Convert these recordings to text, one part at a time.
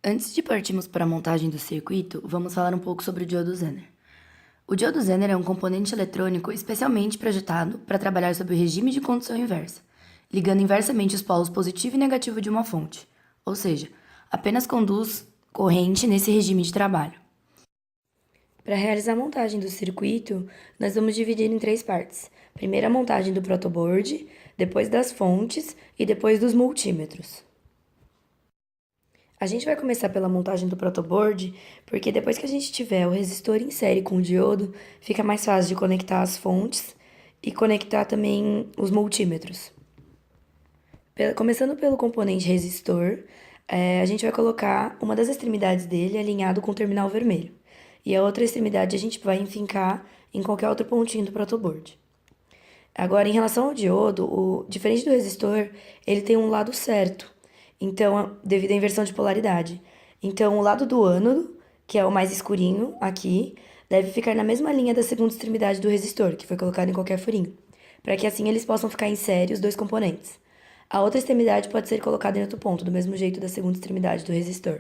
Antes de partirmos para a montagem do circuito, vamos falar um pouco sobre o diodo Zener. O diodo Zener é um componente eletrônico especialmente projetado para trabalhar sob o regime de condução inversa, ligando inversamente os polos positivo e negativo de uma fonte, ou seja, apenas conduz corrente nesse regime de trabalho. Para realizar a montagem do circuito, nós vamos dividir em 3 partes. Primeiro a montagem do protoboard, depois das fontes e depois dos multímetros. A gente vai começar pela montagem do protoboard, porque depois que a gente tiver o resistor em série com o diodo, fica mais fácil de conectar as fontes e conectar também os multímetros. Começando pelo componente resistor, a gente vai colocar uma das extremidades dele alinhado com o terminal vermelho. E a outra extremidade a gente vai enfincar em qualquer outro pontinho do protoboard. Agora, em relação ao diodo, diferente do resistor, ele tem um lado certo. Então, devido à inversão de polaridade. Então, o lado do ânodo, que é o mais escurinho aqui, deve ficar na mesma linha da segunda extremidade do resistor, que foi colocado em qualquer furinho, para que assim eles possam ficar em série os dois componentes. A outra extremidade pode ser colocada em outro ponto, do mesmo jeito da segunda extremidade do resistor.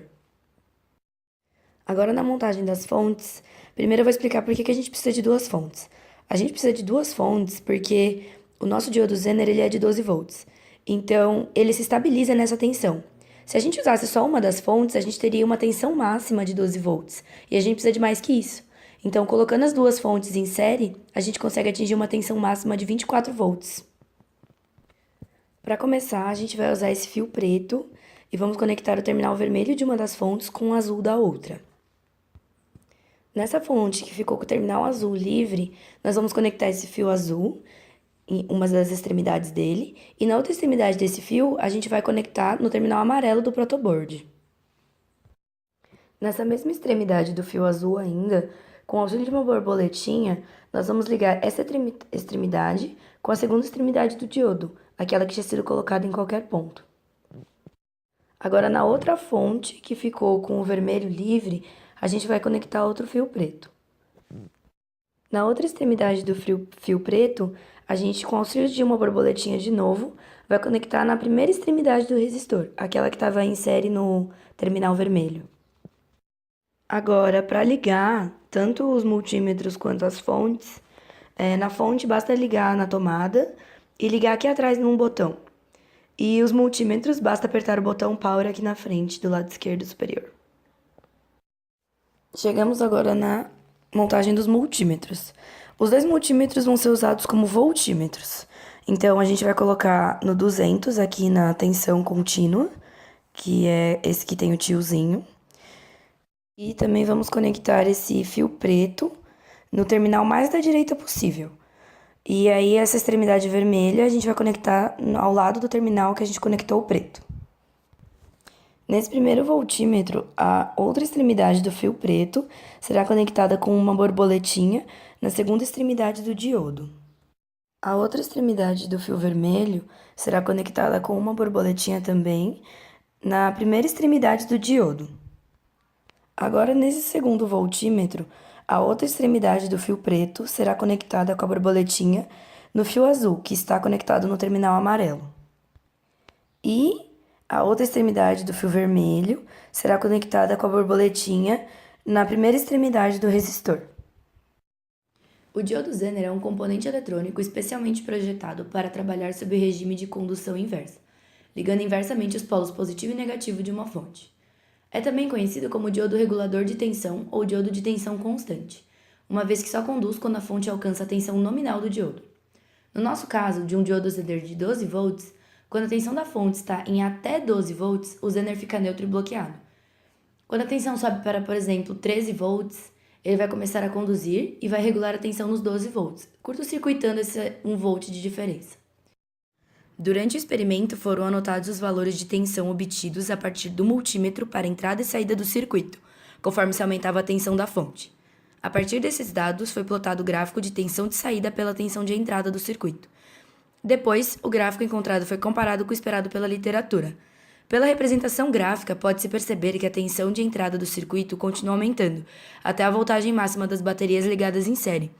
Agora, na montagem das fontes, primeiro eu vou explicar por que a gente precisa de 2 fontes. A gente precisa de 2 fontes porque o nosso diodo Zener ele é de 12 volts. Então, ele se estabiliza nessa tensão. Se a gente usasse só uma das fontes, a gente teria uma tensão máxima de 12 volts. E a gente precisa de mais que isso. Então, colocando as 2 fontes em série, a gente consegue atingir uma tensão máxima de 24 volts. Para começar, a gente vai usar esse fio preto e vamos conectar o terminal vermelho de uma das fontes com o azul da outra. Nessa fonte que ficou com o terminal azul livre, nós vamos conectar esse fio azul em uma das extremidades dele, e na outra extremidade desse fio, a gente vai conectar no terminal amarelo do protoboard. Nessa mesma extremidade do fio azul ainda, com o auxílio de uma borboletinha, nós vamos ligar essa extremidade com a segunda extremidade do diodo, aquela que tinha sido colocada em qualquer ponto. Agora, na outra fonte, que ficou com o vermelho livre, a gente vai conectar outro fio preto. Na outra extremidade do fio preto, a gente, com o auxílio de uma borboletinha de novo, vai conectar na primeira extremidade do resistor, aquela que estava em série no terminal vermelho. Agora, para ligar tanto os multímetros quanto as fontes, na fonte basta ligar na tomada e ligar aqui atrás num botão. E os multímetros basta apertar o botão Power aqui na frente, do lado esquerdo superior. Chegamos agora na montagem dos multímetros. Os 2 multímetros vão ser usados como voltímetros. Então, a gente vai colocar no 200 aqui na tensão contínua, que é esse que tem o tiozinho. E também vamos conectar esse fio preto no terminal mais da direita possível. E aí, essa extremidade vermelha a gente vai conectar ao lado do terminal que a gente conectou o preto. Nesse primeiro voltímetro, a outra extremidade do fio preto será conectada com uma borboletinha na segunda extremidade do diodo. A outra extremidade do fio vermelho será conectada com uma borboletinha também na primeira extremidade do diodo. Agora, nesse segundo voltímetro, a outra extremidade do fio preto será conectada com a borboletinha no fio azul, que está conectado no terminal amarelo. E a outra extremidade do fio vermelho será conectada com a borboletinha na primeira extremidade do resistor. O diodo Zener é um componente eletrônico especialmente projetado para trabalhar sob o regime de condução inversa, ligando inversamente os polos positivo e negativo de uma fonte. É também conhecido como diodo regulador de tensão ou diodo de tensão constante, uma vez que só conduz quando a fonte alcança a tensão nominal do diodo. No nosso caso, de um diodo Zener de 12 volts, quando a tensão da fonte está em até 12 volts, o Zener fica neutro e bloqueado. Quando a tensão sobe para, por exemplo, 13 volts, ele vai começar a conduzir e vai regular a tensão nos 12 volts, curto-circuitando esse 1 volt de diferença. Durante o experimento foram anotados os valores de tensão obtidos a partir do multímetro para entrada e saída do circuito, conforme se aumentava a tensão da fonte. A partir desses dados, foi plotado o gráfico de tensão de saída pela tensão de entrada do circuito. Depois, o gráfico encontrado foi comparado com o esperado pela literatura. Pela representação gráfica, pode-se perceber que a tensão de entrada do circuito continua aumentando, até a voltagem máxima das baterias ligadas em série,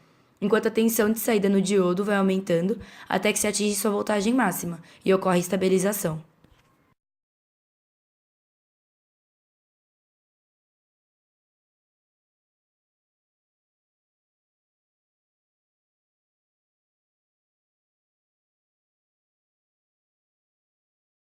enquanto a tensão de saída no diodo vai aumentando até que se atinge sua voltagem máxima e ocorre estabilização.